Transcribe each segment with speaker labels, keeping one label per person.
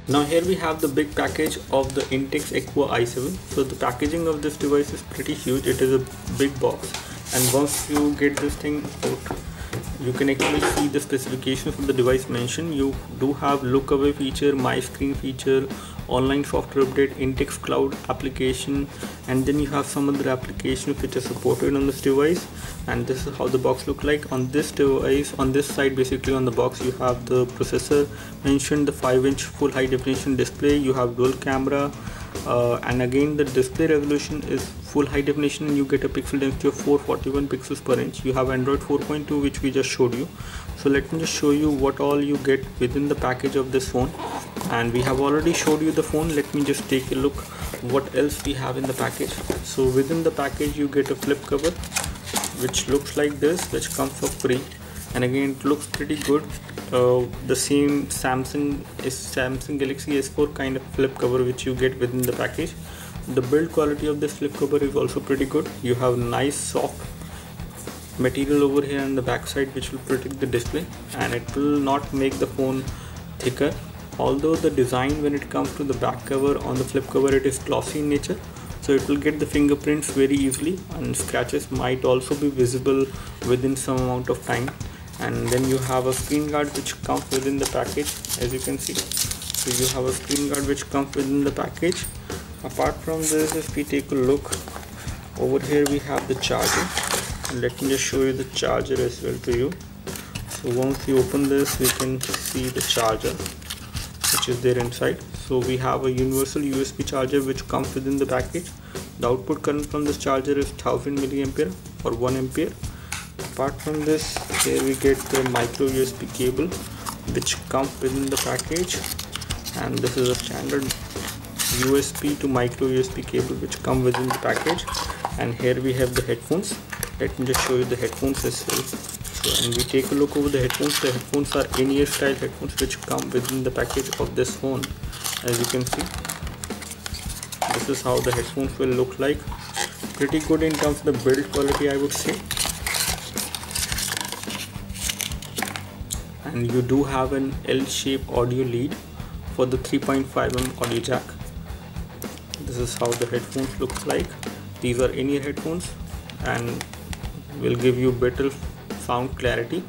Speaker 1: Now here we have the big package of the Intex Aqua i7. So the packaging of this device is pretty huge. It is a big box, and once you get this thing out, you can actually see the specifications of the device mentioned. You do have look away feature, my screen feature, online software update, Intex cloud application, and then you have some other applications which are supported on this device. And this is how the box look like. On this device, on this side, basically on the box, you have the processor mentioned, the 5-inch full high definition display, you have dual camera, and again the display resolution is full high definition, and you get a pixel density of 441 pixels per inch. You have Android 4.2, which we just showed you. So let me just show you what all you get within the package of this phone. And we have already showed you the phone. Let me just take a look what else we have in the package. So within the package you get a flip cover which looks like this, which comes for free, and again it looks pretty good. The same Samsung Galaxy S4 kind of flip cover which you get within the package. The build quality of this flip cover is also pretty good. You have nice soft material over here on the back side which will protect the display, and it will not make the phone thicker. Although the design when it comes to the back cover on the flip cover, it is glossy in nature, so it will get the fingerprints very easily, and scratches might also be visible within some amount of time. And then you have a screen guard which comes within the package, as you can see. So you have a screen guard which comes within the package. Apart from this, if we take a look over here, we have the charger. Let me just show you the charger as well to you. So once you open this, you can see the charger which is there inside. So we have a universal USB charger which comes within the package. The output current from this charger is 1000 milliampere or 1 ampere. Apart from this, here we get the micro USB cable which comes within the package, and this is a standard USB to micro USB cable which come within the package. And here we have the headphones. Let me just show you the headphones as well. So, and we take a look over the headphones. The headphones are in-ear style headphones which come within the package of this phone. As you can see, this is how the headphones will look like. Pretty good in terms of the build quality, I would say. And you do have an L-shaped audio lead for the 3.5mm audio jack. This is how the headphones look like. These are in-ear headphones and will give you better sound clarity.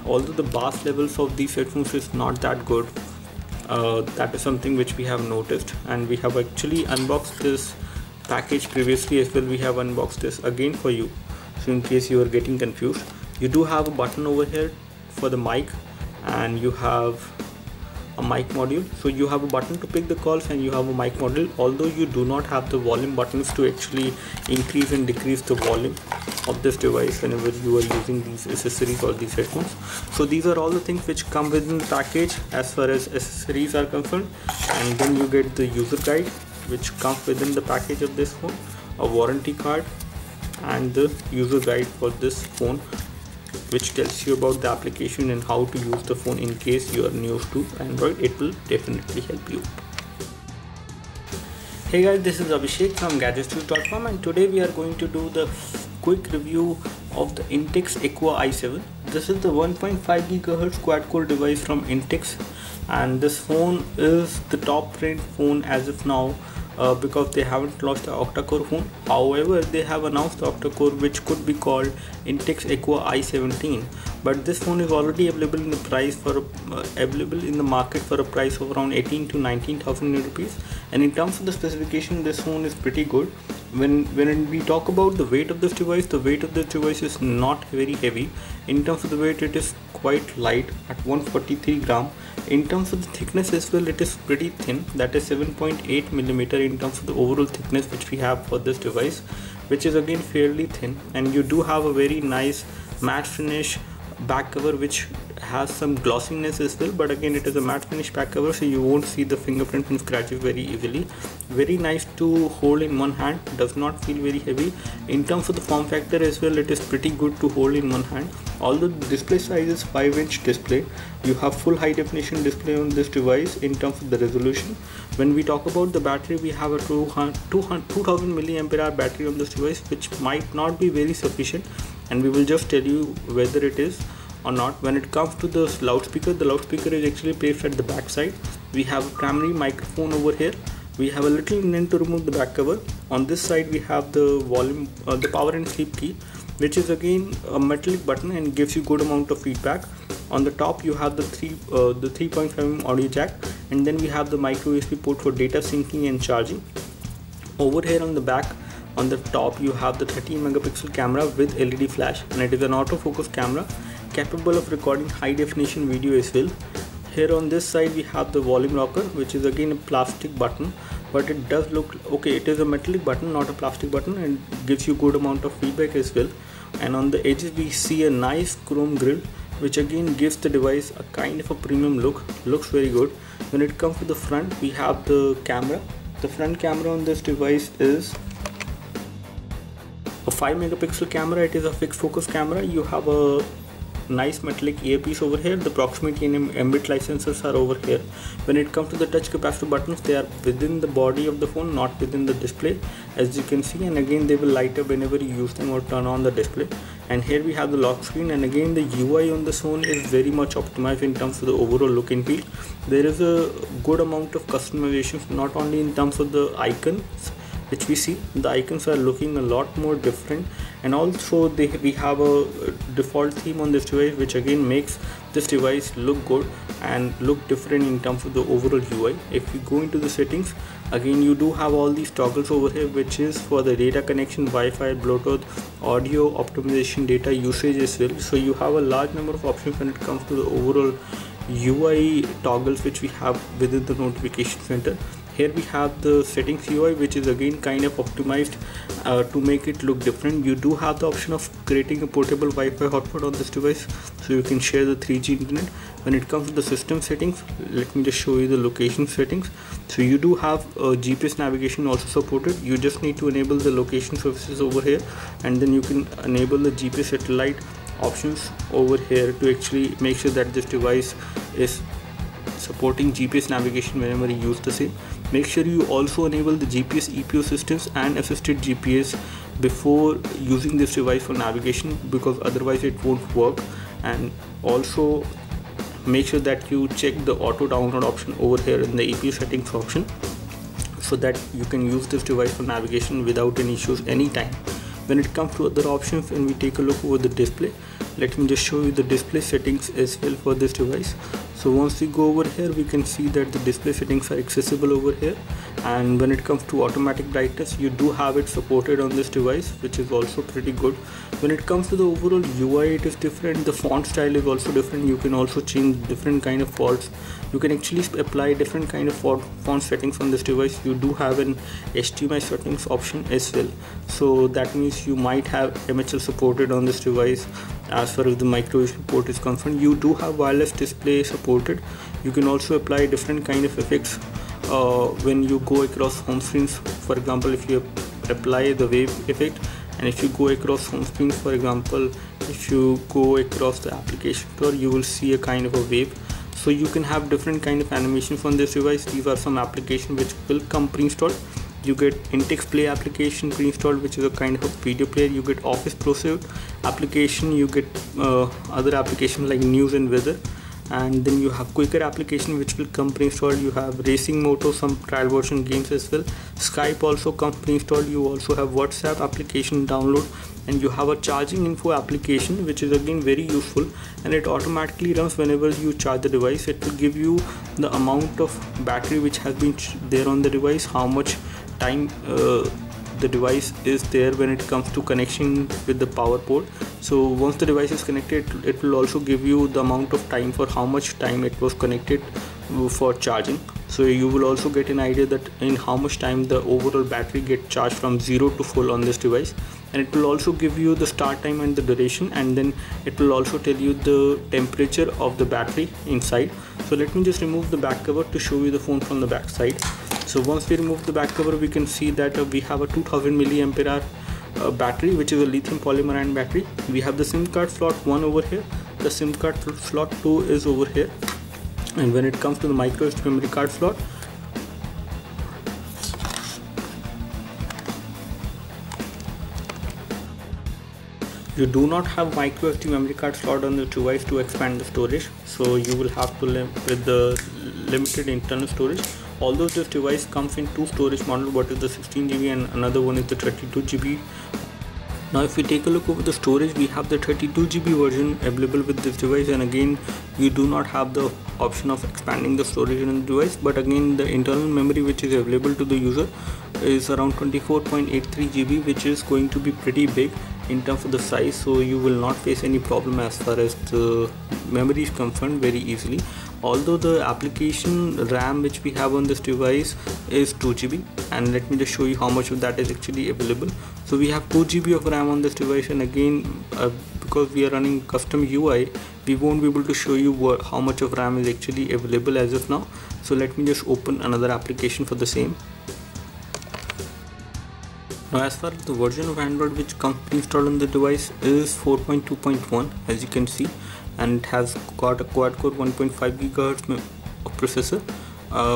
Speaker 1: Although the bass levels of these headphones is not that good, that is something which we have noticed, and we have actually unboxed this package previously as well. We have unboxed this again for you, so in case you are getting confused. You do have a button over here for the mic, and you have a mic module. So you have a button to pick the calls, and you have a mic module, although you do not have the volume buttons to actually increase and decrease the volume of this device whenever you are using these accessories or these headphones. So these are all the things which come within the package as far as accessories are concerned. And then you get the user guide which comes within the package of this phone, a warranty card, and the user guide for this phone which tells you about the application and how to use the phone. In case you are new to Android, it will definitely help you. Hey guys, this is Abhishek from gadgetnews.com, and today we are going to do the quick review of the Intex Aqua i7. This is the 1.5 GHz quad-core device from Intex, and this phone is the top-ranked phone as of now because they haven't launched the octa-core phone. However, they have announced the octa-core which could be called Intex Aqua i17. But this phone is already available in the price for available in the market for a price of around 18 to 19,000 rupees. And in terms of the specification, this phone is pretty good. When we talk about the weight of this device, the weight of this device is not very heavy. In terms of the weight, it is quite light at 143 gram. In terms of the thickness as well, it is pretty thin, that is 7.8 millimeter in terms of the overall thickness which we have for this device, which is again fairly thin. And you do have a very nice matte finish back cover which has some glossiness as well, but again it is a matte finish back cover, so you won't see the fingerprint and scratches very easily. Very nice to hold in one hand, does not feel very heavy. In terms of the form factor as well, it is pretty good to hold in one hand. Although the display size is 5-inch display, you have full high definition display on this device. In terms of the resolution, when we talk about the battery, we have a 2000 milliampere hour battery on this device, which might not be very sufficient, and we will just tell you whether it is. or not. When it comes to the loudspeaker is actually placed at the back side. We have a primary microphone over here. We have a little lint to remove the back cover. On this side we have the volume, the power and sleep key, which is again a metallic button and gives you good amount of feedback. On the top you have the 3.5mm audio jack, and then we have the micro USB port for data syncing and charging. Over here on the back, on the top, you have the 13 megapixel camera with LED flash, and it is an autofocus camera capable of recording high definition video as well. Here on this side we have the volume rocker, which is again a plastic button, but it does look okay. It is a metallic button, not a plastic button, and gives you good amount of feedback as well. And on the edges we see a nice chrome grille, which again gives the device a kind of a premium look. Looks very good. When it comes to the front, we have the camera. The front camera on this device is a 5 megapixel camera. It is a fixed focus camera. You have a nice metallic earpiece over here. The proximity and ambient light sensors are over here. When it comes to the touch capacitive buttons, they are within the body of the phone, not within the display, as you can see, and again they will light up whenever you use them or turn on the display. And here we have the lock screen, and again the UI on this phone is very much optimized in terms of the overall look and feel. There is a good amount of customization, not only in terms of the icons, which we see the icons are looking a lot more different, and also we have a default theme on this device, which again makes this device look good and look different in terms of the overall UI. If you go into the settings, again you do have all these toggles over here, which is for the data connection, Wi-Fi, Bluetooth, audio optimization, data usage as well. So you have a large number of options when it comes to the overall UI toggles which we have within the notification center. Here we have the settings UI, which is again kind of optimized to make it look different. You do have the option of creating a portable Wi-Fi hotspot on this device, so you can share the 3G internet. When it comes to the system settings, let me just show you the location settings. So you do have GPS navigation also supported. You just need to enable the location services over here, and then you can enable the GPS satellite options over here to actually make sure that this device is supporting GPS navigation whenever you use the same. Make sure you also enable the GPS EPO systems and assisted GPS before using this device for navigation, because otherwise it won't work. And also make sure that you check the auto download option over here in the EPO settings option, so that you can use this device for navigation without any issues anytime. When it comes to other options, and we take a look over the display, let me just show you the display settings as well for this device. So once we go over here, we can see that the display settings are accessible over here. And when it comes to automatic brightness, you do have it supported on this device, which is also pretty good. When it comes to the overall UI, it is different. The font style is also different. You can also change different kind of fonts. You can actually apply different kind of font settings on this device. You do have an HDMI settings option as well, so that means you might have MHL supported on this device. As far as the micro USB port is concerned, you do have wireless display supported. You can also apply different kind of effects when you go across home screens. For example, if you apply the wave effect, and if you go across home screens, for example, if you go across the application store, you will see a kind of a wave. So you can have different kind of animations on this device. These are some applications which will come pre-installed. You get Intex Play application pre-installed, which is a kind of a video player. You get Office Pro Suite application. You get other applications like news and weather, and then you have Quicker application which will come pre-installed. You have Racing Moto, some trial version games as well. Skype also comes pre-installed. You also have WhatsApp application download, and you have a charging info application, which is again very useful, and it automatically runs whenever you charge the device. It will give you the amount of battery which has been there on the device, how much time the device is there when it comes to connection with the power port. So once the device is connected, it will also give you the amount of time for how much time it was connected for charging. So you will also get an idea that in how much time the overall battery get charged from 0 to full on this device. And it will also give you the start time and the duration, and then it will also tell you the temperature of the battery inside. So let me just remove the back cover to show you the phone from the back side. So once we remove the back cover, we can see that we have a 2000 milliampere hour battery, which is a lithium polymer ion battery. We have the SIM card slot 1 over here. The SIM card slot 2 is over here. And when it comes to the micro SD memory card slot, You do not have micro SD memory card slot on the device to expand the storage, so you will have to with the limited internal storage. Although this device comes in two storage models, one is the 16GB and another one is the 32GB. Now if we take a look over the storage, we have the 32GB version available with this device, and again you do not have the option of expanding the storage in the device, but again the internal memory which is available to the user is around 24.83GB, which is going to be pretty big in terms of the size, so you will not face any problem as far as the memory is concerned very easily. Although the application RAM which we have on this device is 2GB, and let me just show you how much of that is actually available. So we have 2GB of RAM on this device, and again because we are running custom UI, we won't be able to show you how much of RAM is actually available as of now. So let me just open another application for the same. Now as far as the version of Android which comes installed on the device is 4.2.1, as you can see, and it has got a quad-core 1.5 GHz processor,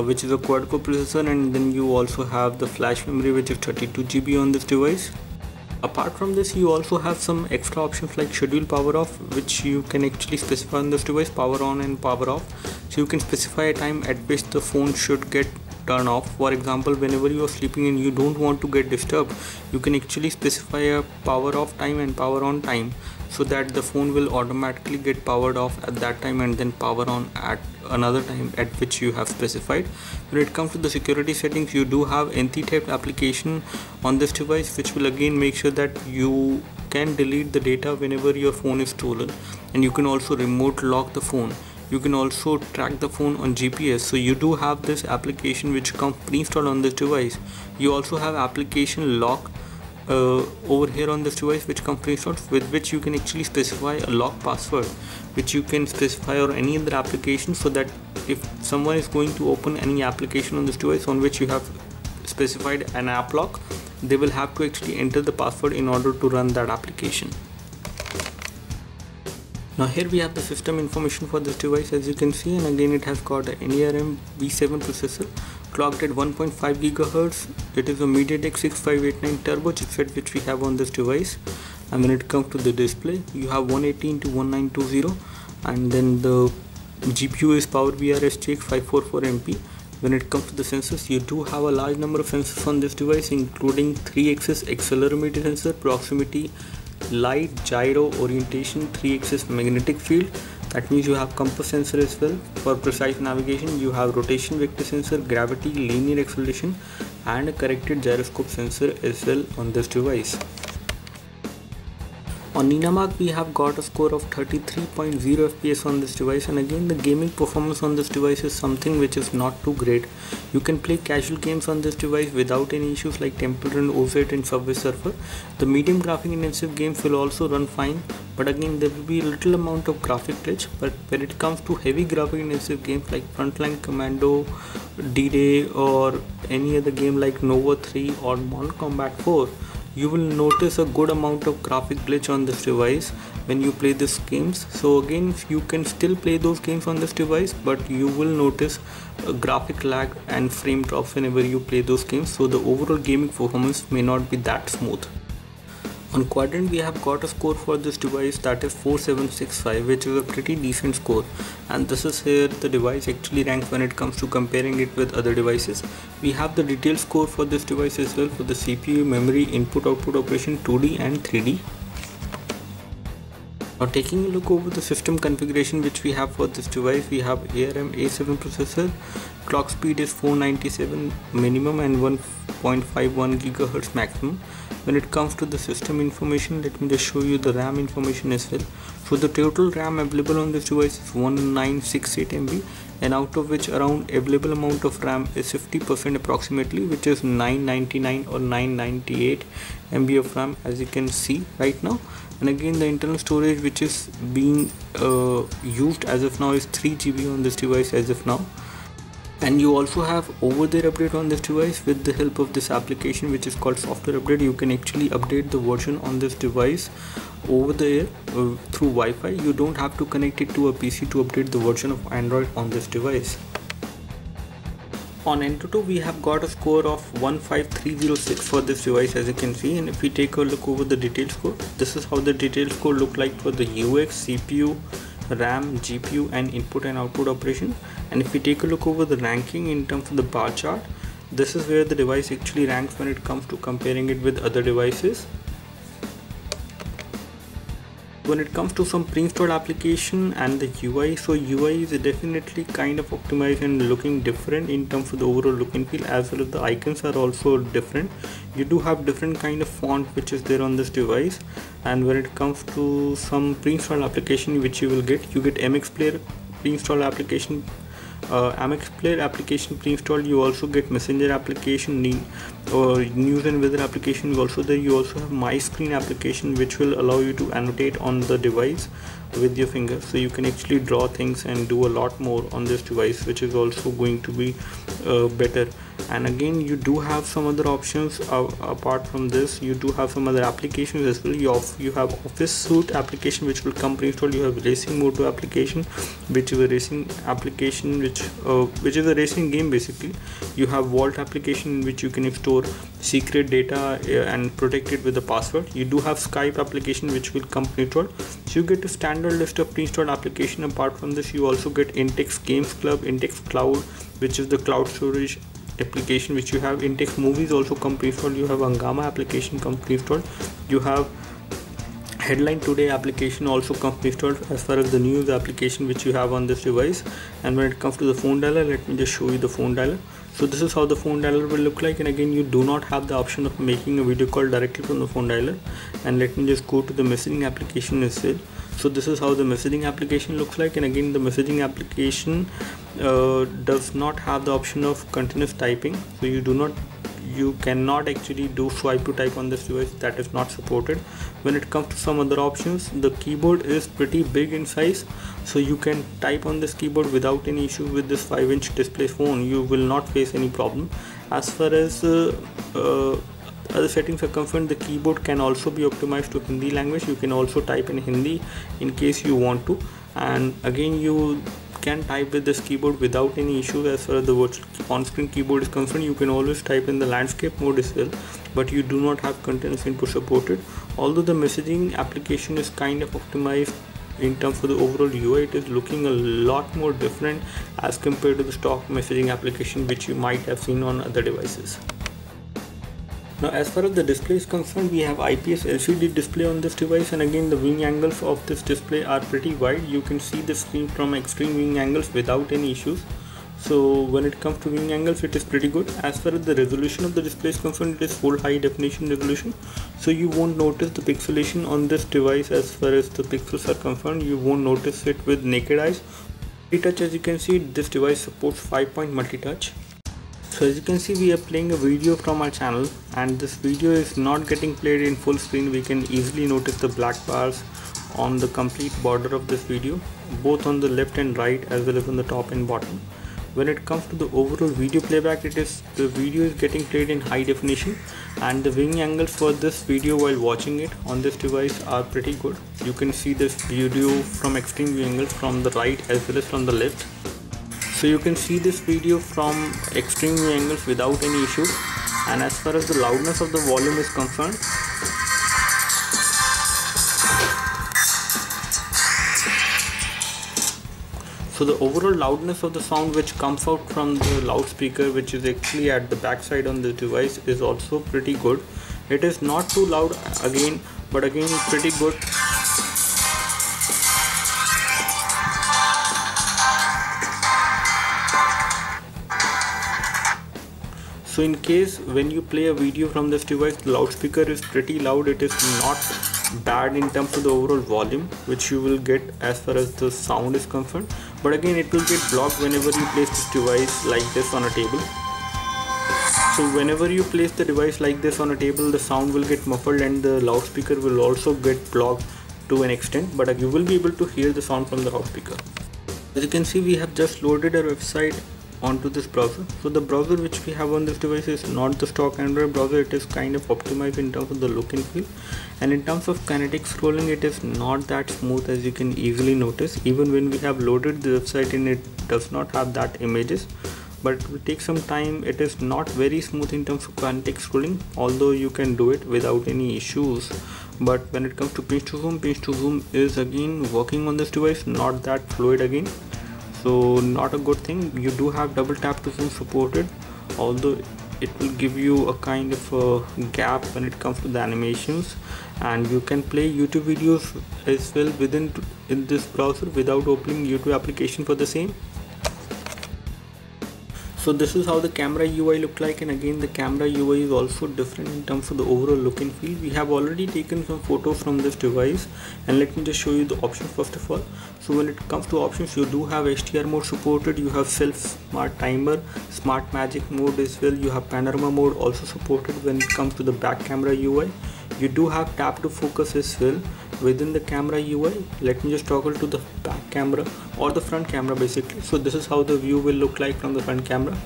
Speaker 1: which is a quad-core processor, and then you also have the flash memory which is 32GB on this device. Apart from this, you also have some extra options like schedule power off, which you can actually specify on this device, power on and power off. So you can specify a time at which the phone should get turn off. For example, whenever you are sleeping and you don't want to get disturbed, you can actually specify a power off time and power on time, so that the phone will automatically get powered off at that time and then power on at another time at which you have specified. When it comes to the security settings, you do have NC-type application on this device, which will again make sure that you can delete the data whenever your phone is stolen, and you can also remote lock the phone. You can also track the phone on GPS, so you do have this application which comes pre-installed on this device. You also have application lock over here on this device which comes pre-installed, with which you can actually specify a lock password which you can specify on any other application, so that if someone is going to open any application on this device on which you have specified an app lock, they will have to actually enter the password in order to run that application. Now here we have the system information for this device, as you can see, and again it has got an NERM V7 processor clocked at 1.5 GHz. It is a MediaTek 6589 turbo chipset which we have on this device. And when it comes to the display, you have 118:1920, and then the GPU is PowerVR STX 544MP. When it comes to the sensors, you do have a large number of sensors on this device, including 3-axis accelerometer sensor, proximity, light, gyro, orientation, 3-axis magnetic field. That means you have compass sensor as well for precise navigation. You have rotation vector sensor, gravity, linear acceleration, and a corrected gyroscope sensor as well on this device. On Ninamark, we have got a score of 33.0 FPS on this device, and again the gaming performance on this device is something which is not too great. You can play casual games on this device without any issues like Temple Run, OZ and Subway Surfer. The medium graphic intensive games will also run fine, but again there will be a little amount of graphic glitch. But when it comes to heavy graphic intensive games like Frontline Commando, D-Day, or any other game like Nova 3 or Modern Combat 4, you will notice a good amount of graphic glitch on this device when you play these games. So again, you can still play those games on this device, but you will notice a graphic lag and frame drops whenever you play those games, so the overall gaming performance may not be that smooth. On Quadrant, we have got a score for this device that is 4765, which is a pretty decent score, and this is here the device actually ranks when it comes to comparing it with other devices. We have the detailed score for this device as well for the CPU, memory, input output operation, 2D and 3D. Now taking a look over the system configuration which we have for this device, we have ARM A7 processor, clock speed is 497 minimum and 1.51 GHz maximum. When it comes to the system information, let me just show you the RAM information as well. So the total RAM available on this device is 1968 MB, and out of which around available amount of RAM is 50% approximately, which is 999 or 998 MB of RAM, as you can see right now. And again the internal storage which is being used as of now is 3 GB on this device as of now. And you also have over the air update on this device. With the help of this application which is called software update, you can actually update the version on this device over the air through Wi-Fi. You don't have to connect it to a PC to update the version of Android on this device. On Antutu we have got a score of 15306 for this device, as you can see. And if we take a look over the detailed score, this is how the detailed score look like for the UX, CPU, RAM, GPU and input and output operation. And if we take a look over the ranking in terms of the bar chart, this is where the device actually ranks when it comes to comparing it with other devices. When it comes to some pre-installed application and the UI, so UI is definitely kind of optimized and looking different in terms of the overall look and feel, as well as the icons are also different. You do have different kind of font which is there on this device. And when it comes to some pre-installed application which you get MX Player pre-installed application, MX Player application pre-installed. You also get Messenger application, or News and Weather application also there. You also have My Screen application which will allow you to annotate on the device with your finger, so you can actually draw things and do a lot more on this device, which is also going to be better. And again, you do have some other options apart from this. You do have some other applications as well. You have Office Suite application which will come pre-installed. You have Racing Moto application, which is a racing application which is a racing game basically. You have Vault application in which you can store secret data and protect it with a password. You do have Skype application which will come pre-installed. So you get a standard list of pre-installed application. Apart from this, you also get Intex Games Club, Intex Cloud, which is the cloud storage application which you have. Intex Movies also come pre-installed. You have Angama application come pre-installed. You have Headline Today application also come pre-installed as far as the news application which you have on this device. And when it comes to the phone dialer, let me just show you the phone dialer. So this is how the phone dialer will look like. And again, you do not have the option of making a video call directly from the phone dialer. And let me just go to the messaging application instead. So this is how the messaging application looks like. And again, the messaging application does not have the option of continuous typing. So you cannot actually do swipe to type on this device. That is not supported. When it comes to some other options, the keyboard is pretty big in size, so you can type on this keyboard without any issue. With this 5-inch display phone, you will not face any problem. As far as other settings are concerned, the keyboard can also be optimized to Hindi language. You can also type in Hindi in case you want to. And again, you can type with this keyboard without any issue. As far as the virtual on-screen keyboard is concerned, you can always type in the landscape mode as well, but you do not have continuous input supported. Although the messaging application is kind of optimized in terms of the overall UI, it is looking a lot more different as compared to the stock messaging application which you might have seen on other devices. Now, as far as the display is concerned, we have IPS LCD display on this device, and again the viewing angles of this display are pretty wide. You can see the screen from extreme viewing angles without any issues. So when it comes to viewing angles, it is pretty good. As far as the resolution of the display is concerned, it is full high definition resolution, so you won't notice the pixelation on this device. As far as the pixels are concerned, you won't notice it with naked eyes. Multi-touch, as you can see, this device supports 5-point multi-touch. So as you can see, we are playing a video from our channel, and this video is not getting played in full screen. We can easily notice the black bars on the complete border of this video, both on the left and right as well as on the top and bottom. When it comes to the overall video playback, the video is getting played in high definition, and the viewing angles for this video while watching it on this device are pretty good. You can see this video from extreme view angles from the right as well as from the left. So you can see this video from extreme view angles without any issues. And as far as the loudness of the volume is concerned, so the overall loudness of the sound which comes out from the loudspeaker, which is actually at the back side on the device, is also pretty good. It is not too loud again, but again pretty good. So in case when you play a video from this device, the loudspeaker is pretty loud. It is not bad in terms of the overall volume which you will get as far as the sound is concerned, but again it will get blocked whenever you place this device like this on a table. So whenever you place the device like this on a table, the sound will get muffled and the loudspeaker will also get blocked to an extent, but you will be able to hear the sound from the loudspeaker. As you can see, we have just loaded our website onto this browser. So the browser which we have on this device is not the stock Android browser. It is kind of optimized in terms of the look and feel, and in terms of kinetic scrolling, it is not that smooth, as you can easily notice. Even when we have loaded the website in, it does not have that images. but it will take some time. It is not very smooth in terms of quantic scrolling, although you can do it without any issues. But when it comes to pinch to zoom is again working on this device not that fluid again, so not a good thing. You do have double tap to zoom supported, although it will give you a kind of a gap when it comes to the animations, and you can play YouTube videos as well in this browser without opening YouTube application for the same. So this is how the camera UI look like, and again the camera UI is also different in terms of the overall look and feel. We have already taken some photos from this device, and let me just show you the options first of all. So when it comes to options, you do have HDR mode supported, you have self smart timer, smart magic mode as well, you have panorama mode also supported. When it comes to the back camera UI, you do have tap to focus as well within the camera UI. Let me just toggle to the back camera or the front camera basically. So this is how the view will look like from the front camera.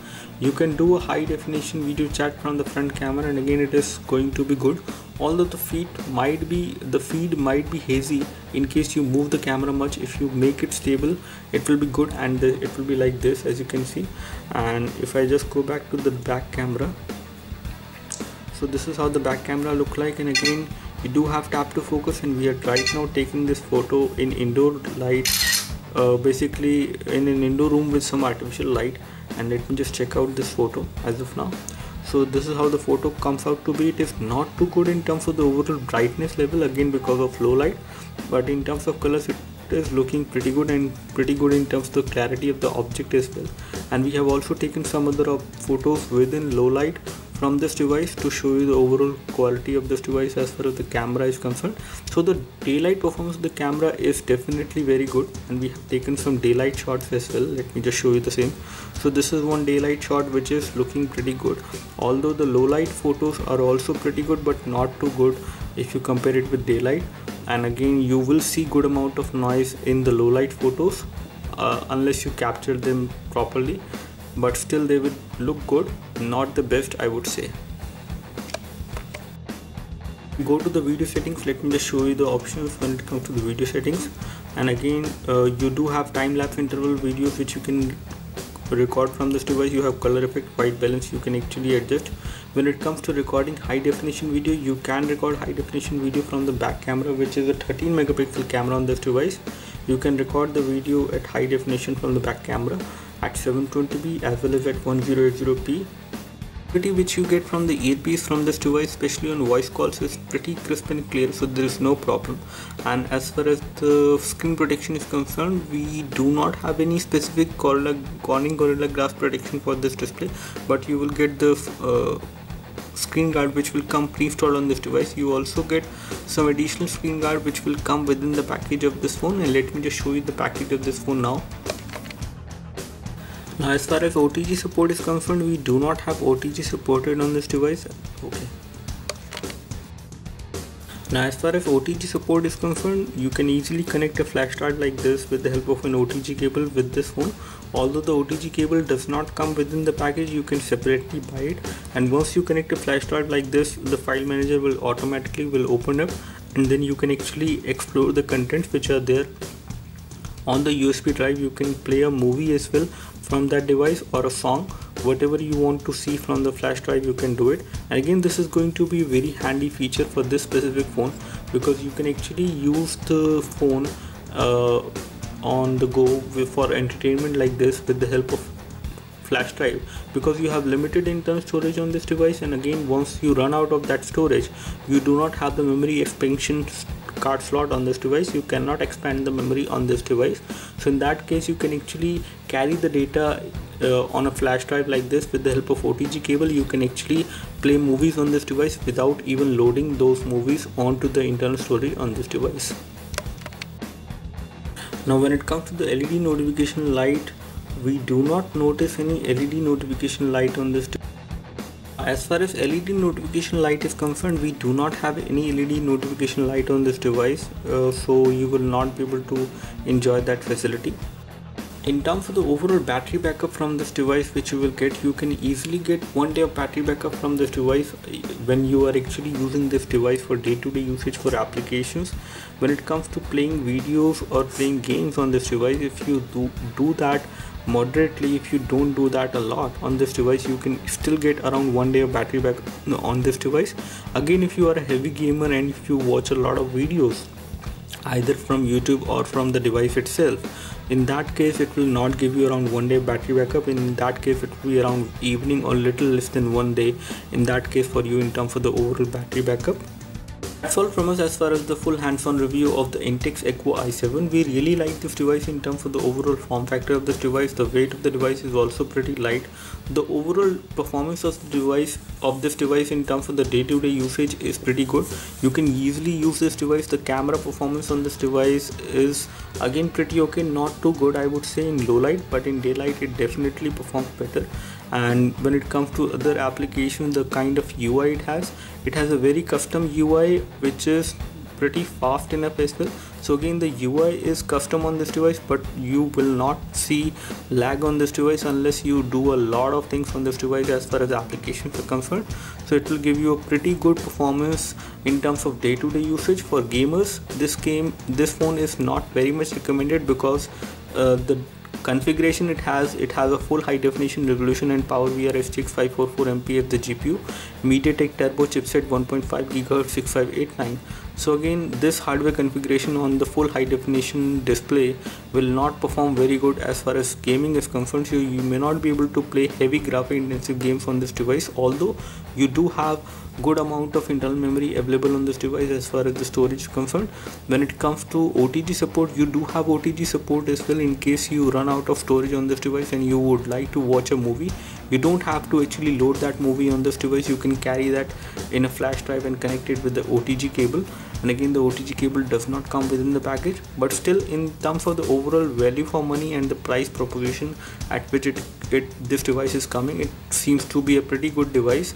Speaker 1: You can do a high definition video chat from the front camera, and again it is going to be good, although the feed might be hazy in case you move the camera much. If you make it stable, it will be good, and it will be like this as you can see. And if I just go back to the back camera, so this is how the back camera look like, and again you do have tap to focus, and we are right now taking this photo in indoor light, basically in an indoor room with some artificial light. And let me just check out this photo as of now. So this is how the photo comes out to be. It is not too good in terms of the overall brightness level, again because of low light, but in terms of colors it is looking pretty good, and pretty good in terms of the clarity of the object as well. And we have also taken some other photos within low light from this device to show you the overall quality of this device as far as the camera is concerned. So the daylight performance of the camera is definitely very good, and we have taken some daylight shots as well. Let me just show you the same. So this is one daylight shot which is looking pretty good, although the low light photos are also pretty good, but not too good if you compare it with daylight. And again you will see good amount of noise in the low light photos unless you capture them properly, but still they will look good, not the best I would say. Go to the video settings. Let me just show you the options when it comes to the video settings. And again you do have time-lapse interval videos which you can record from this device. You have color effect, white balance, you can actually adjust. When it comes to recording high definition video, you can record high definition video from the back camera, which is a 13 megapixel camera on this device. You can record the video at high definition from the back camera at 720p as well as at 1080p. Which you get from the earpiece from this device, especially on voice calls, is pretty crisp and clear, so there is no problem. And as far as the screen protection is concerned, we do not have any specific Corning Gorilla Glass protection for this display, but you will get the screen guard which will come pre-installed on this device. You also get some additional screen guard which will come within the package of this phone, and let me just show you the package of this phone now. Now as far as OTG support is concerned, we do not have OTG supported on this device. Okay. Now as far as OTG support is concerned, you can easily connect a flash card like this with the help of an OTG cable with this phone. Although the OTG cable does not come within the package, you can separately buy it, and once you connect a flash card like this, the file manager will automatically open up, and then you can actually explore the contents which are there on the USB drive. You can play a movie as well from that device, or a song, whatever you want to see from the flash drive you can do it. And again this is going to be a very handy feature for this specific phone, because you can actually use the phone on the go for entertainment like this with the help of flash drive, because you have limited internal storage on this device. And again once you run out of that storage, you do not have the memory expansion card slot on this device. You cannot expand the memory on this device, so in that case you can actually carry the data on a flash drive like this. With the help of OTG cable, you can actually play movies on this device without even loading those movies onto the internal storage on this device. Now when it comes to the LED notification light, we do not notice any LED notification light on this device. As far as LED notification light is concerned, we do not have any LED notification light on this device, so you will not be able to enjoy that facility. In terms of the overall battery backup from this device which you will get, you can easily get 1 day of battery backup from this device when you are actually using this device for day-to-day usage for applications. When it comes to playing videos or playing games on this device, if you do that moderately. If you don't do that a lot on this device, you can still get around 1 day of battery backup on this device. Again, if you are a heavy gamer and if you watch a lot of videos either from YouTube or from the device itself, in that case it will not give you around 1 day battery backup. In that case it will be around evening or little less than 1 day in that case for you in terms of the overall battery backup. That's all from us as far as the full hands-on review of the Intex Equo i7. We really like this device in terms of the overall form factor of this device. The weight of the device is also pretty light. The overall performance of this device in terms of the day-to-day usage is pretty good. You can easily use this device. The camera performance on this device is again pretty okay, not too good I would say in low light, but in daylight it definitely performs better. And when it comes to other applications, the kind of UI it has a very custom UI which is pretty fast enough as well. So again, the UI is custom on this device, but you will not see lag on this device unless you do a lot of things on this device as far as applications are concerned. So it will give you a pretty good performance in terms of day-to-day usage. For gamers, this phone is not very much recommended because the configuration it has a full high definition resolution and PowerVR STX 544MP the GPU, MediaTek Turbo chipset 1.5 GHz 6589. So again, this hardware configuration on the full high definition display will not perform very good as far as gaming is concerned. So you may not be able to play heavy graphic intensive games on this device, although you do have good amount of internal memory available on this device as far as the storage is concerned. When it comes to OTG support, you do have OTG support as well in case you run out of storage on this device and you would like to watch a movie. You don't have to actually load that movie on this device. You can carry that in a flash drive and connect it with the OTG cable. And again, the OTG cable does not come within the package, but still in terms of the overall value for money and the price proposition at which this device is coming, it seems to be a pretty good device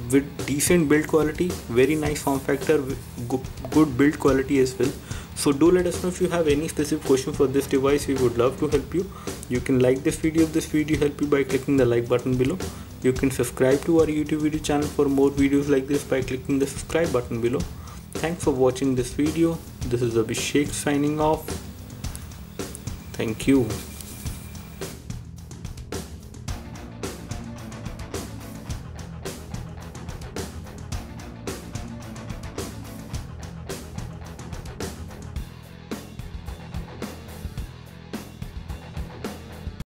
Speaker 1: with decent build quality, very nice form factor, good build quality as well. So do let us know if you have any specific question for this device. We would love to help you. You can like this video if this video helped you by clicking the like button below. You can subscribe to our YouTube video channel for more videos like this by clicking the subscribe button below. Thanks for watching this video. This is Abhishek signing off. Thank you.